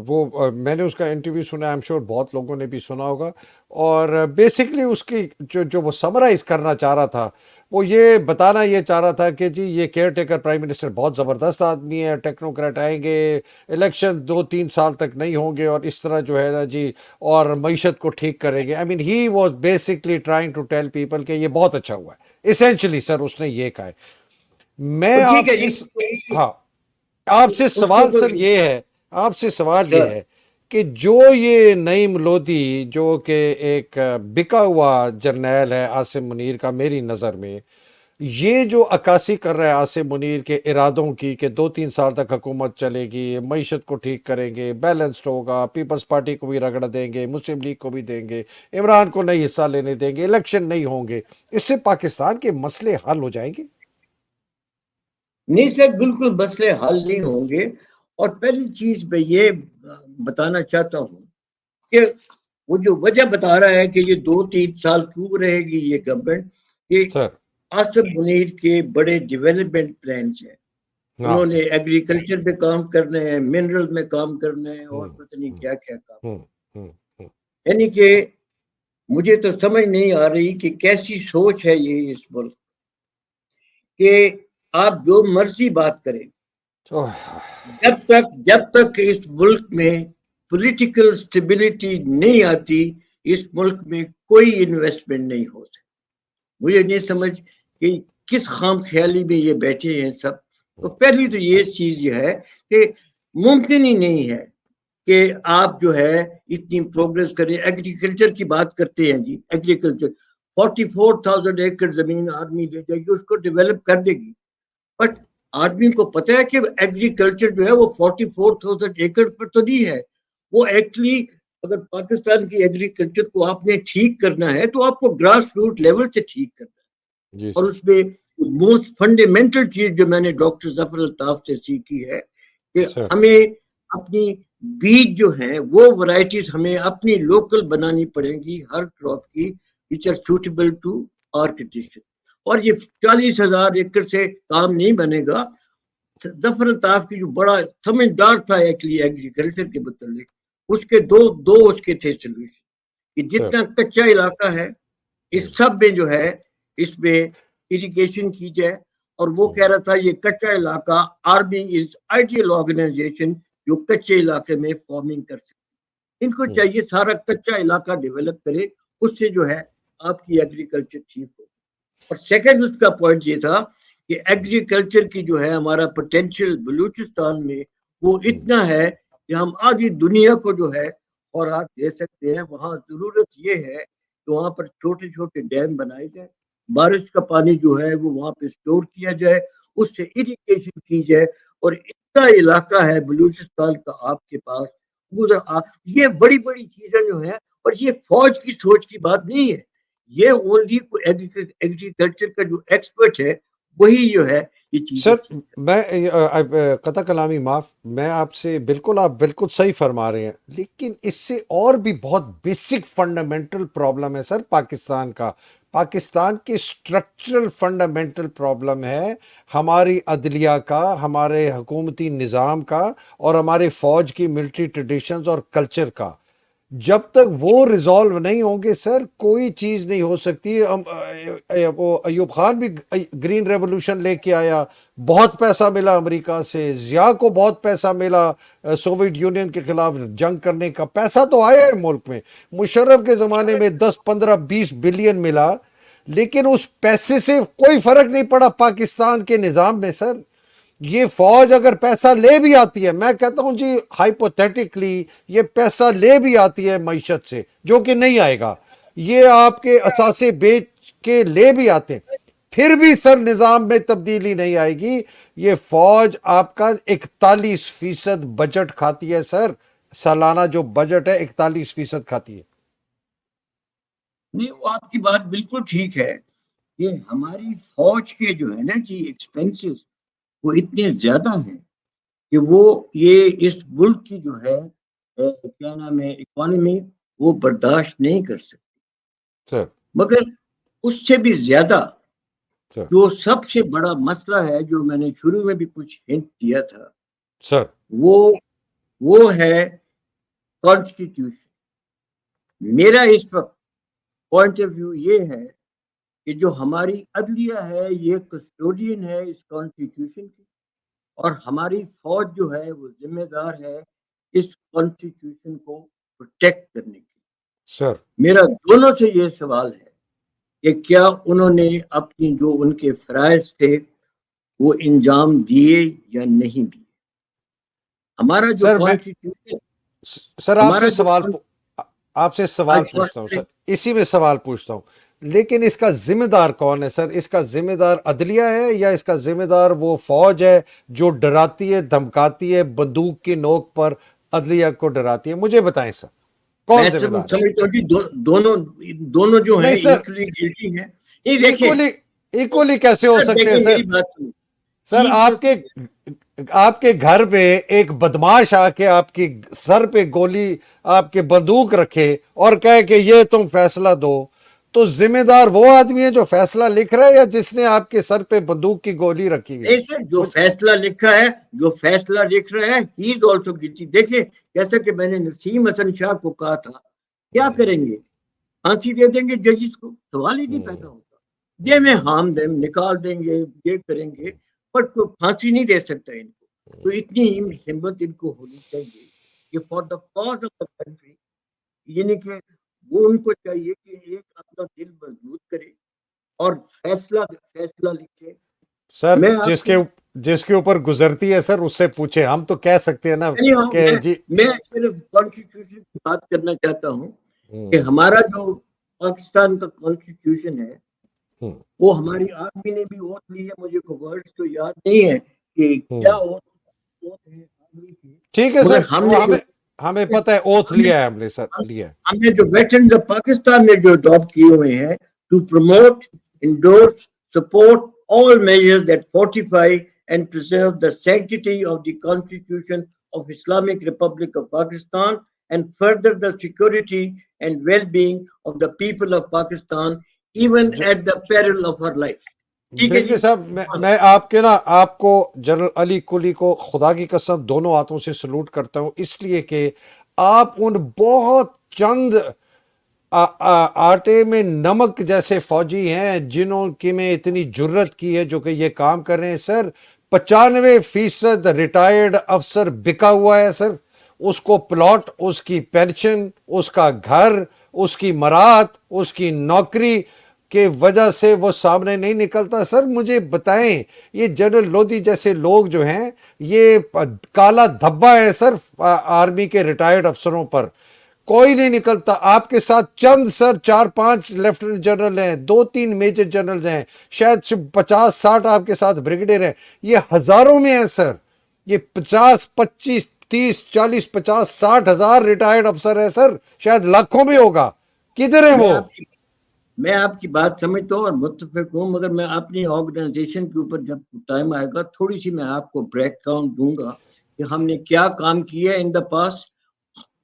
وہ میں نے اس کا انٹرویو سنا, ایم شور بہت لوگوں نے بھی سنا ہوگا, اور بیسکلی اس کی جو وہ سمرائز کرنا چاہ رہا تھا وہ یہ بتانا یہ چاہ رہا تھا کہ جی یہ کیئر ٹیکر پرائم منسٹر بہت زبردست آدمی ہے, ٹیکنوکریٹ آئیں گے, الیکشن 2-3 سال تک نہیں ہوں گے اور اس طرح جو ہے نا جی اور معیشت کو ٹھیک کریں گے. I mean he was basically trying to tell people کہ یہ بہت اچھا ہوا ہے. اسینشلی سر اس نے یہ کہا ہے. میں آپ سے ہاں آپ سے سوال سر یہ ہے, آپ سے سوال یہ ہے کہ جو یہ نعیم لودھی جو کہ ایک بکا ہوا جرنیل ہے عاصم منیر کا, میری نظر میں یہ جو عکاسی کر رہا ہے عاصم منیر کے ارادوں کی کہ 2-3 سال تک حکومت چلے گی, معیشت کو ٹھیک کریں گے, بیلنسڈ ہوگا, پیپلز پارٹی کو بھی رگڑ دیں گے, مسلم لیگ کو بھی دیں گے, عمران کو نہیں حصہ لینے دیں گے, الیکشن نہیں ہوں گے, اس سے پاکستان کے مسئلے حل ہو جائیں گے؟ نہیں سر, بالکل مسئلے حل نہیں ہوں گے. اور پہلی چیز میں یہ بتانا چاہتا ہوں کہ وہ جو وجہ بتا رہا ہے کہ یہ 2-3 سال کیوں رہے گی یہ گورنمنٹ, کہ عاصم منیر کے بڑے ڈیولپمنٹ پلانز ہیں. انہوں نے ایگریکلچر میں کام کرنے ہیں, منرل میں کام کرنے ہیں, اور پتہ نہیں کیا کیا کام. یعنی کہ مجھے تو سمجھ نہیں آ رہی کہ کیسی سوچ ہے یہ اس ملک کہ آپ جو مرضی بات کریں, جب تک اس ملک میں پولیٹیکل سٹیبلٹی نہیں آتی اس ملک میں کوئی انویسٹمنٹ نہیں ہو سکتی. مجھے نہیں سمجھ کہ کس خام خیالی میں یہ بیٹھے ہیں سب. تو پہلی تو یہ چیز یہ ہے کہ ممکن ہی نہیں ہے کہ آپ جو ہے اتنی پروگریس کریں. ایگریکلچر کی بات کرتے ہیں جی, ایگریکلچر 44,000 ایکڑ زمین آدمی لے جائے گی, اس کو ڈیولپ کر دے گی, بٹ آدمی کو پتہ ہے کہ ایگریکلچر جو ہے وہ 44,000 ایکڑ پر تو نہیں ہے. وہ ایکچولی اگر پاکستان کی ایگریکلچر کو آپ نے ٹھیک کرنا ہے تو آپ کو گراس روٹ لیول سے ٹھیک کرنا ہے. اور اس میں موسٹ فنڈامنٹل چیز جو میں نے ڈاکٹر ظفر الطاف سے سیکھی ہے کہ ہمیں اپنی بیج جو ہیں وہ ورائٹیز ہمیں اپنی لوکل بنانی پڑیں گی ہر کراپ کی, which are suitable to our condition. اور یہ 40,000 ایکڑ سے کام نہیں بنے گا. ظفر الطاف کی جو بڑا سمجھدار تھا ایکچولی ایگریکلچر کے متعلق، اس کے دو اس کے تھے سولوشن کہ سر جتنا کچا علاقہ ہے اس سب میں جو ہے اس میں اریگیشن کی جائے، اور وہ کہہ رہا تھا یہ کچا علاقہ آرمی از آئیڈیل آرگنائزیشن جو کچے علاقے میں فارمنگ کر سکتے، ان کو چاہیے سارا کچا علاقہ ڈیولپ کرے، اس سے جو ہے آپ کی ایگریکلچر ٹھیک ہو۔ اور سیکنڈ اس کا پوائنٹ یہ تھا کہ ایگریکلچر کی جو ہے ہمارا پوٹینشیل بلوچستان میں وہ اتنا ہے کہ ہم آدھی دنیا کو جو ہے خوراک دے سکتے ہیں۔ وہاں ضرورت یہ ہے کہ وہاں پر چھوٹے چھوٹے ڈیم بنائے جائیں، بارش کا پانی جو ہے وہ وہاں پہ اسٹور کیا جائے، اس سے اریگیشن کی جائے، اور اتنا علاقہ ہے بلوچستان کا آپ کے پاس یہ بڑی بڑی چیزیں جو ہیں، اور یہ فوج کی سوچ کی بات نہیں ہے، یہ اونلی ایگریکلچر کا جو ایکسپرٹ ہے وہی جو ہے یہ چیزیں سر ٹھیک ہے۔ میں قطع کلامی معاف، میں آپ سے بالکل، آپ بالکل صحیح فرما رہے ہیں، لیکن اس سے اور بھی بہت بیسک فنڈامنٹل پرابلم ہے سر پاکستان کا، پاکستان کے سٹرکچرل فنڈامنٹل پرابلم ہے ہماری عدلیہ کا، ہمارے حکومتی نظام کا، اور ہمارے فوج کی ملٹری ٹریڈیشنز اور کلچر کا۔ جب تک وہ ریزالو نہیں ہوں گے سر، کوئی چیز نہیں ہو سکتی۔ وہ ایوب خان بھی گرین ریولوشن لے کے آیا، بہت پیسہ ملا امریکہ سے، ضیاء کو بہت پیسہ ملا سوویت یونین کے خلاف جنگ کرنے کا، پیسہ تو آیا ہے ملک میں، مشرف کے زمانے میں 10 15 20 بلین ملا، لیکن اس پیسے سے کوئی فرق نہیں پڑا پاکستان کے نظام میں سر۔ یہ فوج اگر پیسہ لے بھی آتی ہے، میں کہتا ہوں جی ہائپوتھیٹکلی یہ پیسہ لے بھی آتی ہے معیشت سے، جو کہ نہیں آئے گا، یہ آپ کے اثاثے بیچ کے لے بھی آتے ہیں، پھر بھی سر نظام میں تبدیلی نہیں آئے گی۔ یہ فوج آپ کا 41% بجٹ کھاتی ہے سر، سالانہ جو بجٹ ہے 41% کھاتی ہے۔ نہیں، وہ آپ کی بات بالکل ٹھیک ہے، یہ ہماری فوج کے جو ہے نا جی ایکسپینسز وہ اتنے زیادہ ہیں کہ وہ یہ اس ملک کی جو ہے کیا نام ہے اکانومی وہ برداشت نہیں کر سکتی۔ سر مگر اس سے بھی زیادہ سر جو سب سے بڑا مسئلہ ہے، جو میں نے شروع میں بھی کچھ ہنٹ دیا تھا، سر وہ ہے کانسٹیٹیوشن۔ میرا اس وقت پوائنٹ آف ویو یہ ہے کہ جو ہماری عدلیہ ہے یہ کسٹوڈین ہے اس کانسٹیٹیوشن کی، اور ہماری فوج جو ہے وہ ذمہ دار ہے اس کانسٹیٹیوشن کو پروٹیکٹ کرنے کی۔ سر میرا دونوں سے یہ سوال ہے کہ کیا انہوں نے اپنی جو ان کے فرائض تھے وہ انجام دیے یا نہیں دیے؟ ہمارا جو سر میں کانسٹیٹیوشن سر ہمارا جو آپ سے سوال پوچھتا ہوں سر، اسی میں سوال پوچھتا ہوں، لیکن اس کا ذمہ دار کون ہے سر؟ اس کا ذمہ دار عدلیہ ہے یا اس کا ذمہ دار وہ فوج ہے جو ڈراتی ہے، دھمکاتی ہے، بندوق کی نوک پر عدلیہ کو ڈراتی ہے؟ مجھے بتائیں سر، کون میں ذمہ دار ہے؟ سمجھتا ہوں کہ دونوں جو ہیں نہیں سر، ایکولی گلٹی ہیں۔ نہیں دیکھیں، ایکولی کیسے ہو سکتے ہیں دیکھیں سر؟ میری بات سنیں، سر آپ کے گھر پہ ایک بدماش آ کے آپ کی سر پہ گولی، آپ کے بندوق رکھے اور کہے کہ یہ تم فیصلہ دو، تو ذمہ دار وہ آدمی ہے جو فیصلہ لکھ رہا ہے یا جس نے آپ کے سر پہ بندوق کی گولی رکھی ہوئی نہیں سر، جو فیصلہ لکھا ہے، جو فیصلہ لکھ رہے ہیں ہی از آلسو گلٹی۔ دیکھیں جیسا کہ میں نے نسیم حسن شاہ کو کہا تھا، کیا کریں گے؟ پھانسی دے دیں گے ججز کو؟ سوال ہی نہیں پیدا ہوتا۔ دے میں ہام دیں، نکال دیں گے، یہ کریں گے، بٹ کوئی پھانسی نہیں دے سکتا ان کو۔ تو اتنی ہمت ان کو ہونی چاہیے کہ for the cause of the country, یعنی کہ وہ ان کو چاہیے کہ ایک اپنا دل مضبوط کرے اور فیصلہ لکھے۔ سر میں آپ کو جس کے اوپر گزرتی ہے سر اس سے پوچھے، ہم تو کہہ سکتے ہیں نا کہ جی میں صرف کانسٹیٹیوشن کی بات کرنا چاہتا ہوں کہ ہمارا جو پاکستان کا کانسٹیٹیوشن ہے وہ ہماری آرمی نے بھی اوتھ لی ہے، مجھے کو ورڈز تو یاد نہیں ہے کہ کیا اوتھ ہے آرمی کی، ٹھیک ہے مگر سر، ہمیں پتہ ہے اوتھ لیا ہے ہم نے سر، لیا ہے۔ ہم نے جو ویٹرنز آف پاکستان میں جو اڈاپٹ کیے ہوئے ہیں to promote, endorse, support all measures that fortify and preserve the sanctity of the Constitution of Islamic Republic of Pakistan and further the security and well-being of the people of Pakistan even at the peril of our life. ٹھیک ہے دیکھیے جی. صاحب میں آپ کے نا آپ کو جنرل علی کلی کو خدا کی قسم دونوں ہاتھوں سے سلوٹ کرتا ہوں، اس لیے کہ آپ ان بہت چند آٹے میں نمک جیسے فوجی ہیں جنہوں کی میں اتنی جرت کی ہے جو کہ یہ کام کر رہے ہیں سر. 95% ریٹائرڈ افسر بکا ہوا ہے سر. اس کو پلاٹ، اس کی پینشن، اس کا گھر، اس کی مراد، اس کی نوکری کے وجہ سے وہ سامنے نہیں نکلتا. سر مجھے بتائیں، یہ جنرل لودھی جیسے لوگ جو ہیں یہ کالا دھبا ہے سر آرمی کے ریٹائرڈ افسروں پر. کوئی نہیں نکلتا. آپ کے ساتھ چند سر 4-5 لیفٹیننٹ جنرل ہیں، 2-3 میجر جنرل ہیں، شاید 50-60 آپ کے ساتھ بریگیڈیئر ہیں. یہ ہزاروں میں ہیں سر. یہ 50 25 30 40 50 60 ہزار ریٹائرڈ افسر ہیں سر، شاید لاکھوں میں ہوگا. کدھر ہیں وہ؟ میں آپ کی بات سمجھتا ہوں اور متفق ہوں، مگر میں اپنی آرگنائزیشن کے اوپر جب ٹائم آئے گا تھوڑی سی میں آپ کو بریک ڈاؤن دوں گا کہ ہم نے کیا کام کیا ہے ان دا پاسٹ،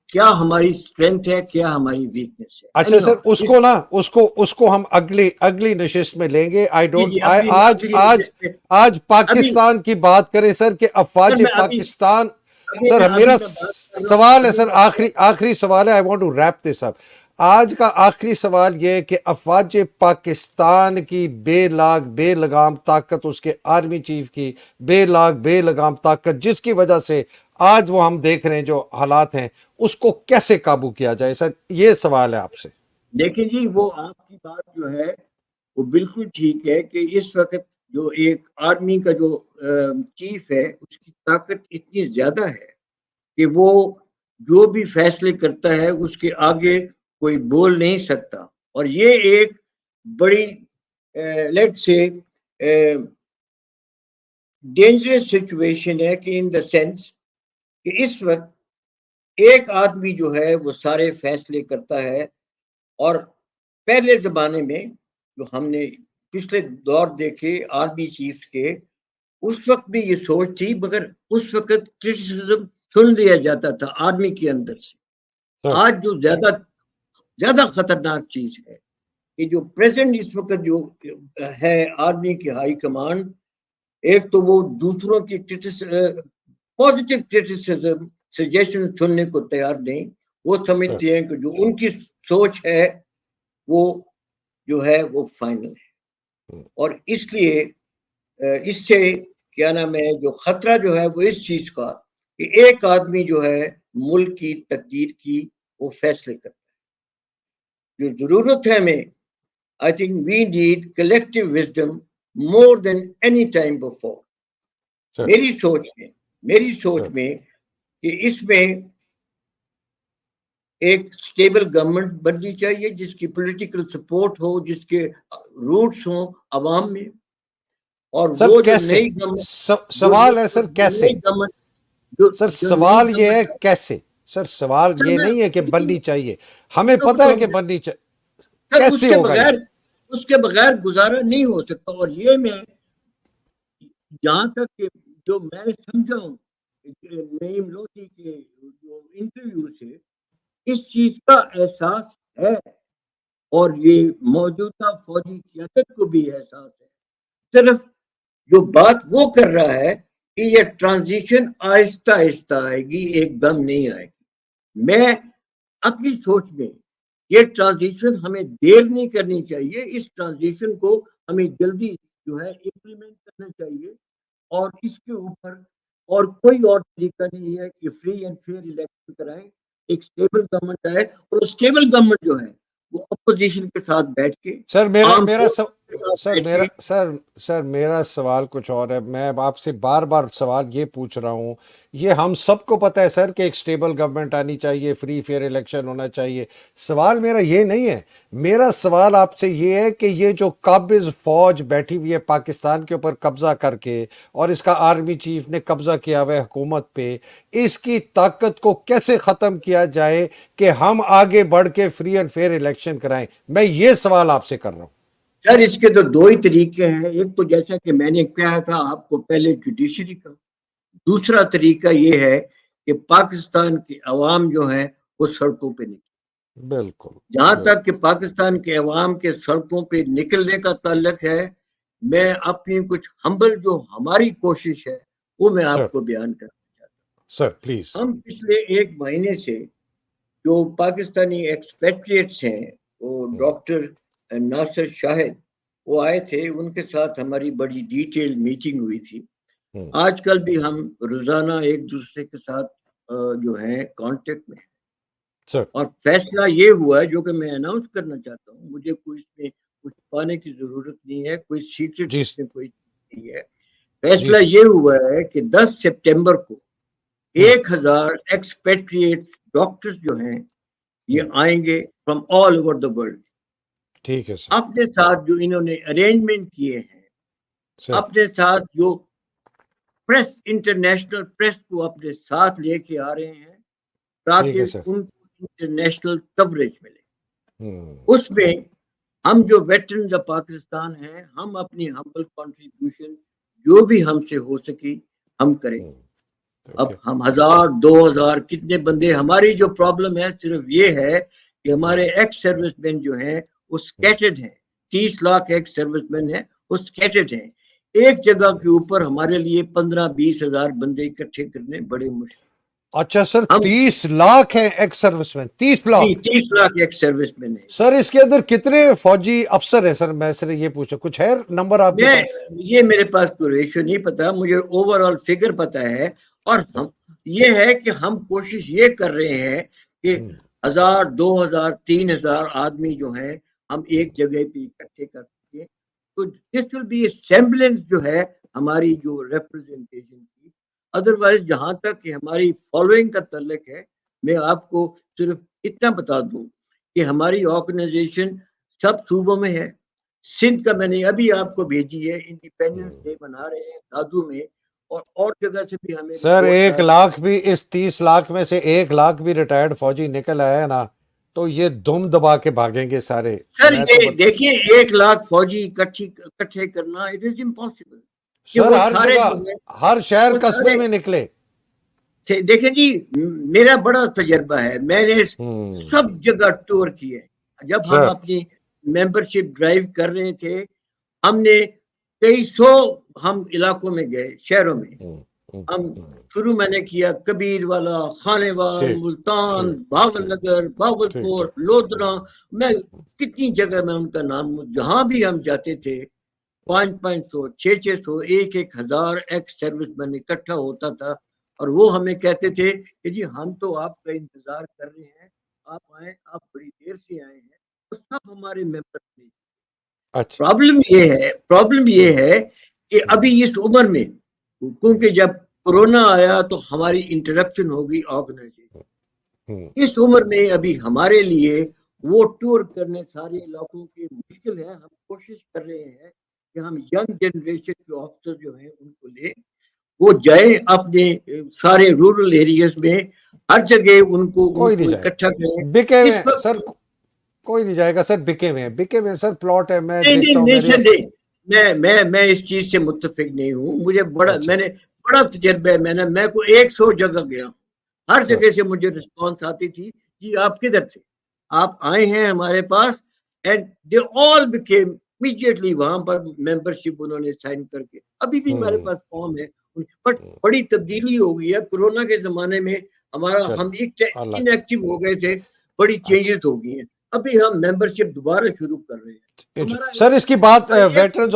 کیا ہماری اسٹرینتھ ہے، کیا ہماری ویکنیس ہے. اچھا سر اس کو ہم اگلی نشست میں لیں گے. آج پاکستان کی بات کریں سر کہ افواج پاکستان. سر میرا سوال ہے سر، آخری سوال ہے. I want to wrap this up. آج کا آخری سوال یہ ہے کہ افواج پاکستان کی بے لاگ بے لگام طاقت، اس کے آرمی چیف کی بے لاگ بے لگام طاقت، جس کی وجہ سے آج وہ ہم دیکھ رہے ہیں جو حالات ہیں، اس کو کیسے قابو کیا جائے سر؟ یہ سوال ہے آپ سے. دیکھیں جی، وہ آپ کی بات جو ہے وہ بالکل ٹھیک ہے کہ اس وقت جو ایک آرمی کا جو چیف ہے اس کی طاقت اتنی زیادہ ہے کہ وہ جو بھی فیصلے کرتا ہے اس کے آگے کوئی بول نہیں سکتا. اور یہ ایک بڑی لیٹ سے ڈینجرس سچویشن ہے کہ ان دا سینس کہ اس وقت ایک آدمی جو ہے وہ سارے فیصلے کرتا ہے. اور پہلے زمانے میں جو ہم نے پچھلے دور دیکھے آرمی چیف کے، اس وقت بھی یہ سوچ تھی، مگر اس وقت کرٹیسزم سن لیا جاتا تھا آرمی کے اندر سے. آج جو زیادہ خطرناک چیز ہے کہ جو پریزنٹ اس وقت جو ہے آرمی کی ہائی کمانڈ، ایک تو وہ دوسروں کی پازیٹیو کرٹیسزم سجیشن سننے کو تیار نہیں. وہ سمجھتے ہیں کہ جو ان کی سوچ ہے وہ جو ہے وہ فائنل ہے. اور اس لیے اس سے کیا نام ہے جو خطرہ جو ہے وہ اس چیز کا کہ ایک آدمی جو ہے ملک کی تقدیر کی وہ فیصلے کرتا ہے. جو ضرورت ہے ہمیں، I think we need collective wisdom more than any time before. میری سوچ میں کہ اس میں ایک سٹیبل گورنمنٹ بننی چاہیے جس کی پولیٹیکل سپورٹ ہو، جس کے روٹس ہوں عوام میں. اور وہ جو نئی گورنمنٹ، سوال ہے سر کیسے؟ سر سوال یہ ہے کیسے؟ سر سوال یہ نہیں ہے کہ بننی چاہیے، ہمیں پتہ ہے کہ بننی چاہیے، کیسے ہوگا یہ؟ اس کے بغیر گزارا نہیں ہو سکتا. اور یہ میں جہاں تک کہ جو میں نے سمجھا ہوں نعیم لودھی کے جو انٹرویو سے اس چیز کا احساس ہے، اور یہ موجودہ فوجی قیادت کو بھی احساس ہے. صرف جو بات وہ کر رہا ہے کہ یہ ٹرانزیشن آہستہ آہستہ آئے گی، ایک دم نہیں آئے گی. میں اپنی سوچ میں یہ ٹرانزیشن ہمیں دیر نہیں کرنی چاہیے، اس ٹرانزیشن کو ہمیں جلدی جو ہے امپلیمنٹ کرنا چاہیے. اور اس کے اوپر اور کوئی اور طریقہ نہیں ہے کہ فری اینڈ فیئر الیکشن کرائیں، ایک سٹیبل گورنمنٹ آئے. اور سٹیبل گورنمنٹ جو ہے وہ اپوزیشن کے ساتھ بیٹھ کے میرا سوال کچھ اور ہے. میں آپ سے بار بار سوال یہ پوچھ رہا ہوں، یہ ہم سب کو پتہ ہے سر کہ ایک سٹیبل گورنمنٹ آنی چاہیے، فری فیئر الیکشن ہونا چاہیے. سوال میرا یہ نہیں ہے. میرا سوال آپ سے یہ ہے کہ یہ جو قابض فوج بیٹھی ہوئی ہے پاکستان کے اوپر قبضہ کر کے، اور اس کا آرمی چیف نے قبضہ کیا ہوا ہے حکومت پہ، اس کی طاقت کو کیسے ختم کیا جائے کہ ہم آگے بڑھ کے فری اینڈ فیئر الیکشن کرائیں؟ میں یہ سوال آپ سے کر رہا ہوں. سر اس کے تو دو ہی طریقے ہیں. ایک تو جیسا کہ میں نے کہا تھا آپ کو پہلے جوڈیشری کا، دوسرا طریقہ یہ ہے کہ پاکستان کے عوام جو ہیں وہ سڑکوں پہ نکلے. بالکل. جہاں تک کہ پاکستان کے عوام کے سڑکوں پہ نکلنے کا تعلق ہے، میں اپنی کچھ ہمبل جو ہماری کوشش ہے وہ میں سر آپ کو بیان کرنا چاہتا سر پلیز. ہوں. ہم پچھلے ایک مہینے سے جو پاکستانی ایکسپیٹریٹس ہیں وہ ڈاکٹر ناصر شاہد وہ آئے تھے, ان کے ساتھ ہماری بڑی ڈیٹیل میٹنگ ہوئی تھی. آج کل بھی ہم روزانہ ایک دوسرے کے ساتھ جو ہے کانٹیکٹ میں ہیں. سر اور فیصلہ یہ ہوا ہے جو کہ میں اناؤنس کرنا چاہتا ہوں, مجھے کوئی اس میں کچھ پانے کی ضرورت نہیں ہے, کوئی سیکرٹ جی اس میں کوئی نہیں ہے. جی فیصلہ سر. یہ ہوا ہے کہ 10 سپٹمبر کو 1000 ایکسپیٹریٹ ڈاکٹرز جو ہیں یہ آئیں گے from all over the world. ٹھیک ہے سر. اپنے ساتھ جو انہوں نے ارینجمنٹ کیے ہیں, سر اپنے ساتھ جو پریس, انٹرنیشنل پریس کو اپنے ساتھ لے کے آ رہے ہیں ٹھیک تاکہ ہے سر. ان کو انٹرنیشنل کوریج ملے. ہوں. اس میں ہم جو ویٹرنز آف پاکستان ہیں, ہم اپنی ہمبل کنٹریبیوشن جو بھی ہم سے ہو سکی ہم کریں. اب اوکے. ہم 1000 2000 کتنے بندے, ہماری جو پرابلم ہے صرف یہ ہے کہ ہمارے ایکس سروس مین جو ہیں وہ سکیٹرڈ ہیں. 30 لاکھ ایکس سروس مین ہیں, وہ سکیٹرڈ ہیں. ایک جگہ کے اوپر ہمارے لیے 15-20 ہزار بندے اکٹھے کرنے بڑے مشکل. اچھا سر, ہم 30 لاکھ ہیں ایکس سروس مین, 30 جی لاکھ 30 لاکھ ایکس سروس مین ہیں. سر. اس کے اندر کتنے فوجی افسر ہیں سر؟ میں صرف یہ پوچھا, کچھ ہے نمبر آپ کے میں پاس؟ یہ میرے پاس کوئی ریشو نہیں پتا, مجھے اوور آل فگر پتا ہے. اور ہم یہ ہے کہ ہم کوشش یہ کر رہے ہیں کہ 1000 2000 3000 آدمی جو ہیں ہم ایک جگہ پہ اکٹھے کر سکیں. تو دس ول بی اے سیمبلنس جو ہے ہماری جو ریپرزنٹیشن کی. ادروائز جہاں تک کہ ہماری فالوئنگ کا تعلق ہے, میں آپ کو صرف اتنا بتا دوں کہ ہماری آرگنائزیشن سب صوبوں میں ہے. سندھ کا میں نے ابھی آپ کو بھیجی ہے, انڈیپینڈنس ڈے منا رہے ہیں دادو میں, اور جگہ سے بھی ہمیں سر رپورٹ 1 لاکھ بھی, اس 30 لاکھ میں سے 1 لاکھ بھی ریٹائرڈ فوجی نکل آیا ہے نا, تو یہ دم دبا کے بھاگیں گے سارے. سر. میں تو یہ دیکھیں 1 لاکھ فوجی اکٹھے کرنا اٹ از امپاسبل. کہ سر وہ ہر سارے جگہ, جو ہیں ہر شہر وہ قصبے سارے میں نکلے. دیکھیں جی, میرا بڑا تجربہ ہے, میں نے ہوں. سب جگہ ٹور کیے. جب ہم سر اپنی ممبرشپ ڈرائیو کر رہے تھے, ہم نے کئی 100 ہم علاقوں میں گئے, شہروں میں. ہم شروع میں نے کیا کبیر والا, خانے وال, ٹھیک ملتان, ٹھیک بھاول ٹھیک نگر, بھاول ٹھیک پور, ٹھیک. لودھنا. میں کتنی جگہ میں ان کا نام, جہاں بھی ہم جاتے تھے 500 600 1,000 ایکس سروس مین اکٹھا ہوتا تھا. اور وہ ہمیں کہتے تھے کہ جی ہم تو آپ کا انتظار کر رہے ہیں, آپ آئیں, آپ بڑی دیر سے آئے ہیں. تو سب ہمارے ممبر تھے. اچھا. پرابلم یہ ہے کہ ابھی اس عمر میں, کیونکہ جب کورونا آیا تو ہماری انٹرپشن ہوگی آرگنائزیشن. اس عمر میں ابھی ہمارے لیے وہ ٹور کرنے سارے علاقوں کے مشکل ہے. ہم کوشش کر رہے ہیں کہ ہم ینگ جنریشن کے آفیسر جو ہیں ان کو لے, وہ جائیں اپنے سارے رورل ایریاز میں, ہر جگہ ان کوئی نہیں کو جائے اکٹھا کریں. گا, بکے ہوئے اس ہیں وقت سر, کوئی نہیں جائے گا سر. بکے ہوئے ہیں, بکے ہوئے ہیں سر, پلاٹ ہے. میں دیکھتا نہیں ہوں نہیں میرے. سر, نہیں, میں اس چیز سے متفق نہیں ہوں. مجھے اچھا میں نے بڑا تجربہ ہے. میں کو 100 جگہ گیا ہوں, ہر سر. جگہ سے مجھے رسپانس آتی تھی, جی آپ کدھر سے, آپ آئے ہیں ہمارے پاس. And they all became immediately وہاں پر ممبرشپ انہوں نے سائن کر کے, ابھی بھی ہمارے پاس فارم ہے. بٹ بڑی تبدیلی ہو گئی ہے کورونا کے زمانے میں. ہم چلو اللہ ان ایکٹیو ہو گئے تھے, بڑی اچھا. چینجز ہو گئی ہیں. ابھی ہم ممبرشپ دوبارہ شروع کر رہے ہیں. ہمارا سر اس کی بات ایک ویٹرنز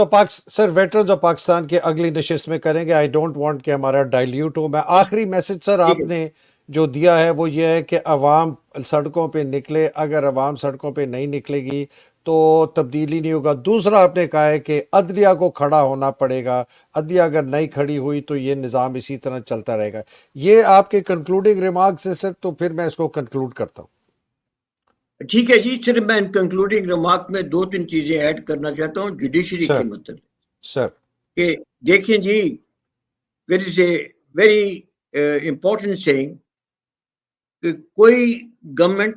آف پاکستان کے اگلی نشست میں کریں گے. آئی ڈونٹ وانٹ کہ ہمارا ڈائلیوٹ ہو. میں آخری میسج سر ٹھیک آپ ہے. نے جو دیا ہے وہ یہ ہے کہ عوام سڑکوں پہ نکلے. اگر عوام سڑکوں پہ نہیں نکلے گی تو تبدیلی نہیں ہوگا. دوسرا آپ نے کہا ہے کہ عدلیہ کو کھڑا ہونا پڑے گا. عدلیہ اگر نہیں کھڑی ہوئی تو یہ نظام اسی طرح چلتا رہے گا. یہ آپ کے کنکلوڈنگ ریمارکس ہے سر, تو پھر میں اس کو کنکلوڈ کرتا ہوں. ٹھیک ہے جی. صرف میں کنکلوڈنگ ریمارک میں 2-3 چیزیں ایڈ کرنا چاہتا ہوں جوڈیشری سر کے متعلق. سر کہ دیکھیں جی, دیر از اے ویری امپورٹنٹ سیئنگ کہ کوئی گورنمنٹ,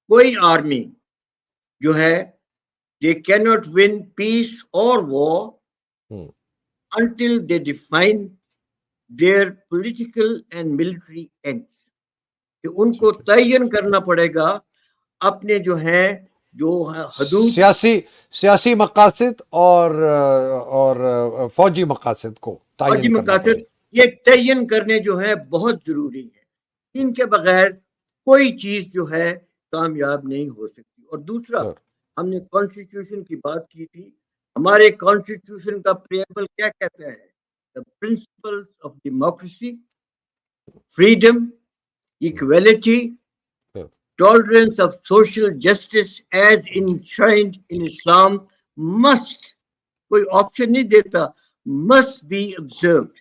کوئی آرمی جو ہے, they cannot win peace or war until they define their political and military ends. کہ ان کو تعین کرنا پڑے گا اپنے جو ہیں جو حدود سیاسی مقاصد اور فوجی مقاصد کو فوجی تعین کرنا مقاصد پڑے. یہ تعین کرنے جو ہے بہت ضروری ہے. ان کے بغیر کوئی چیز جو ہے کامیاب نہیں ہو سکتی. اور دوسرا سر ہم نے کانسٹیٹیوشن کی بات کی تھی. ہمارے کانسٹیٹیوشن کا پریمبل کیا کہتا ہے؟ The principles of democracy, freedom, equality, sir tolerance of social justice as enshrined in Islam must, کوئی آپشن نہیں دیتا, must be observed.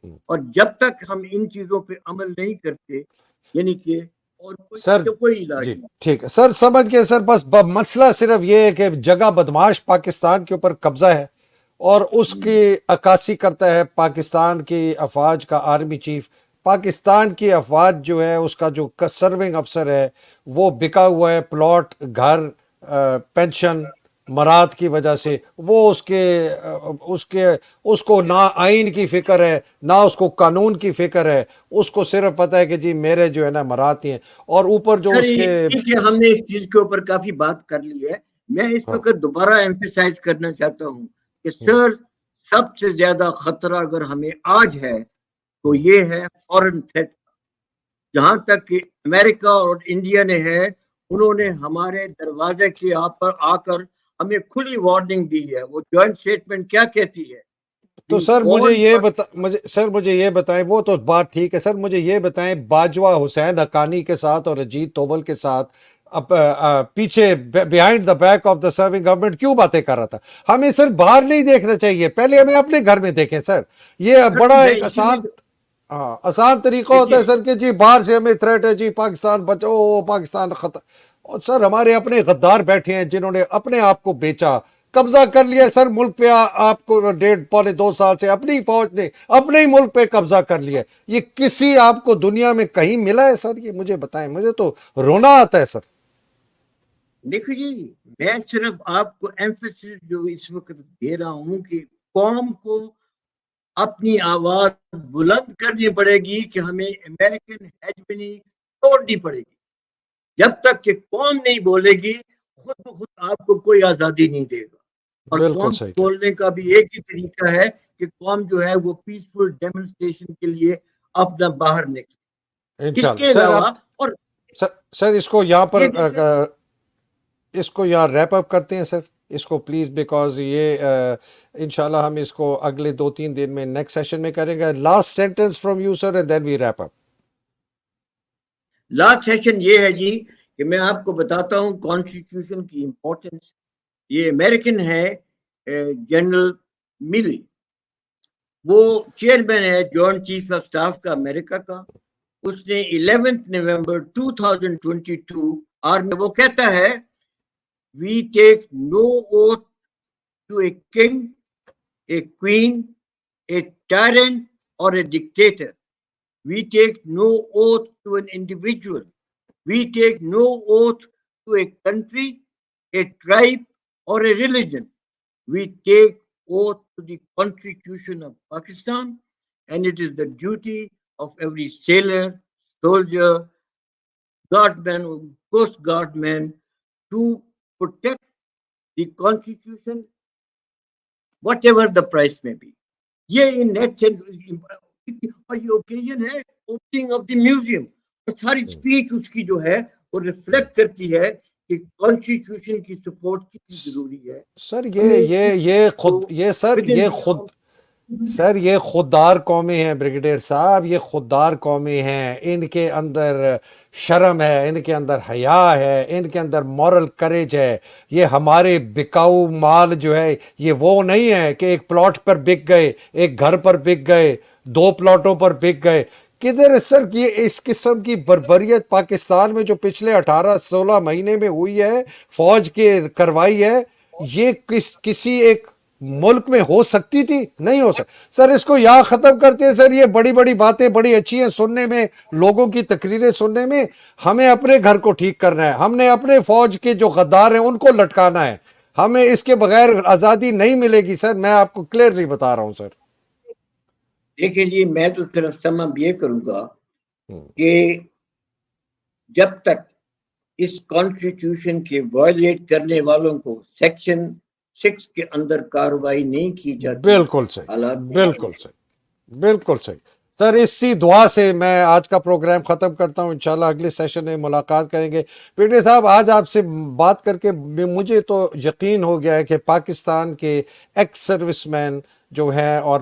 اور جب تک ہم ان چیزوں پہ عمل نہیں کرتے یعنی کہ اور سر کوئی علاج جی نہیں. ٹھیک ہے سر, سمجھ گئے سر. بس مسئلہ صرف یہ ہے کہ جگہ بدماش پاکستان کے اوپر قبضہ ہے اور اس کی عکاسی کرتا ہے پاکستان کی افواج کا آرمی چیف. پاکستان کی افواج جو ہے اس کا جو سرونگ افسر ہے وہ بکا ہوا ہے, پلاٹ, گھر, پینشن, مراد کی وجہ سے. وہ اس کو نہ آئین کی فکر ہے نہ اس کو قانون کی فکر ہے. اس کو صرف پتہ ہے کہ جی میرے جو ہے نا مراد ہی ہیں. اور اوپر جو سر اس کے ٹھیک ہے, ہم نے اس چیز کے اوپر کافی بات کر لی ہے. میں اس ہاں وقت دوبارہ ایمفیسائز کرنا چاہتا ہوں کہ سر سب سے زیادہ خطرہ اگر ہمیں آج ہے تو یہ ہے فورن تھریٹ. جہاں تک کہ امریکہ اور انڈیا نے ہے, انہوں نے ہمارے دروازے کے پر آ کر ہمیں کھلی وارننگ دی ہے. وہ جوائنٹ سٹیٹمنٹ کیا کہتی ہے؟ تو سر مجھے یہ بتائیں, وہ تو بات ٹھیک ہے سر, مجھے یہ بتائیں باجوہ حسین حقانی کے ساتھ اور اجیت دوول کے ساتھ پیچھے behind the back of the serving government کیوں باتیں کر رہا تھا؟ ہمیں سر باہر نہیں دیکھنا چاہیے, پہلے ہمیں اپنے گھر میں دیکھیں سر. یہ بڑا ایک آسان طریقہ ہوتا ہے سر کہ جی باہر سے ہمیں تھریٹ ہے, جی پاکستان بچو, پاکستان خطر. اور سر ہمارے اپنے غدار بیٹھے ہیں جنہوں نے اپنے آپ کو بیچا, قبضہ کر لیا سر ملک پہ. آپ کو 1.5-2 سال سے اپنی فوج نے اپنے ہی ملک پہ قبضہ کر لیا. یہ کسی آپ کو دنیا میں کہیں ملا ہے سر؟ یہ مجھے بتائیں, مجھے تو رونا آتا ہے سر. دیکھو جی, میں صرف آپ کو ایمفیسس جو اس وقت دے رہا ہوں کہ قوم کو اپنی آواز بلند کرنی پڑے گی کہ ہمیں امریکن ہیجمنی توڑنی پڑے گی. جب تک کہ قوم نہیں بولے گی خود بخود آپ کو کوئی آزادی نہیں دے گا. اور بالکل قوم صحیح کہ بولنے کا بھی ایک ہی طریقہ ہے کہ قوم جو ہے وہ پیسفل ڈیمونسٹریشن کے لیے اپنا باہر نکلے. اس انشاءاللہ کے سر. اب علاوہ اور سر اس کو یہاں پر یہ دیکھیں, اس کو یہاں ریپ اپ کرتے ہیں سر, اس کو پلیز, بیکاز یہ انشاءاللہ ہم اس کو اگلے 2-3 دن میں نیکسٹ سیشن میں کریں گے. Last sentence from you sir and then we wrap up. Last session یہ ہے جی کہ میں آپ کو بتاتا ہوں کانسٹیٹیوشن کی امپورٹنس. یہ امریکن ہے جنرل ملی, وہ چیئرمین ہے جوائنٹ چیف آف سٹاف کا امریکہ کا. اس نے 11 نومبر 2022 میں وہ کہتا ہے we take no oath to a king, a queen, a tyrant or a dictator. We take no oath to an individual. We take no oath to a country, a tribe or a religion. We take oath to the Constitution of Pakistan, and it is the duty of every sailor, soldier, guardman, coast guardman to protect the Constitution, whatever the price may be. یہ ان نیٹ اور یہ اوکیزن ہے اوپننگ آف دی میوزیم. ساری اسپیچ اس کی جو ہے وہ ریفلیکٹ کرتی ہے کہ کانسٹیٹیوشن کی سپورٹ کتنی ضروری ہے. سر یہ خوددار قومیں ہیں بریگیڈیئر صاحب, یہ خوددار قومیں ہیں. ان کے اندر شرم ہے, ان کے اندر حیا ہے, ان کے اندر مورل کریج ہے. یہ ہمارے بکاؤ مال جو ہے یہ وہ نہیں ہے کہ ایک پلاٹ پر بک گئے, ایک گھر پر بک گئے, 2 پلاٹوں پر بک گئے. کدھر سر یہ اس قسم کی بربریت پاکستان میں جو پچھلے 18-16 مہینے میں ہوئی ہے, فوج کے کروائی ہے, یہ کسی ایک ملک میں ہو سکتی تھی؟ نہیں ہو سکتی. سر اس کو یہاں ختم کرتے ہیں سر. یہ بڑی بڑی باتیں بڑی اچھی ہیں سننے میں, لوگوں کی تقریریں سننے میں. ہمیں اپنے گھر کو ٹھیک کرنا ہے, ہم نے اپنے فوج کے جو غدار ہیں ان کو لٹکانا ہے. ہمیں اس کے بغیر آزادی نہیں ملے گی سر, میں آپ کو کلیئرلی بتا رہا ہوں سر. دیکھیں جی, میں تو صرف سم اب یہ کروں گا کہ جب تک اس کانسٹیٹیوشن کے وائلیٹ کرنے والوں کو سیکشن 6 کے اندر کارروائی نہیں کی جاتی. بالکل صحیح، حالات بالکل صحیح، بالکل صحیح. سر اسی دعا سے میں آج کا پروگرام ختم کرتا ہوں. انشاءاللہ اگلے سیشن میں ملاقات کریں گے. پیٹے صاحب آج آپ سے بات کر کے مجھے تو یقین ہو گیا ہے کہ پاکستان کے ایکس سروس مین جو ہیں اور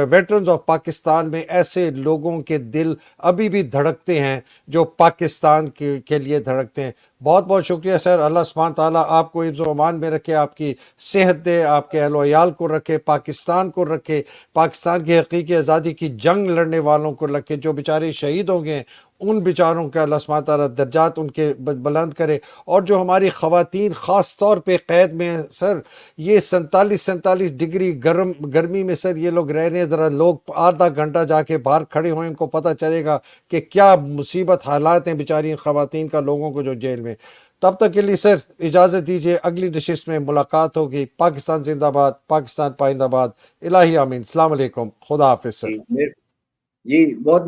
ویٹرنز آف پاکستان میں ایسے لوگوں کے دل ابھی بھی دھڑکتے ہیں جو پاکستان کے لیے دھڑکتے ہیں. بہت بہت شکریہ سر. اللہ سبحانہ تعالیٰ آپ کو حفظ و امان میں رکھے، آپ کی صحت دے، آپ کے اہل و عیال کو رکھے، پاکستان کو رکھے، پاکستان کی حقیقی آزادی کی جنگ لڑنے والوں کو رکھے. جو بیچارے شہید ہو گئے ان بیچاروں کا اللہ سبحانہ تعالیٰ درجات ان کے بلند کرے. اور جو ہماری خواتین خاص طور پہ قید میں ہیں سر، یہ 47 ڈگری گرمی میں سر یہ لوگ رہ رہے ہیں. ذرا لوگ آدھا گھنٹہ جا کے باہر کھڑے ہوئے، ان کو پتہ چلے گا کہ کیا مصیبت حالات ہیں بیچاری خواتین کا، لوگوں کو جو جیل میں. تب تک کے لیے سر اجازت دیجیے، اگلی نشست میں ملاقات ہوگی. پاکستان زندہ باد، پاکستان پائندہ باد. الہی آمین. السلام علیکم، خدا حافظ سر. جی بہت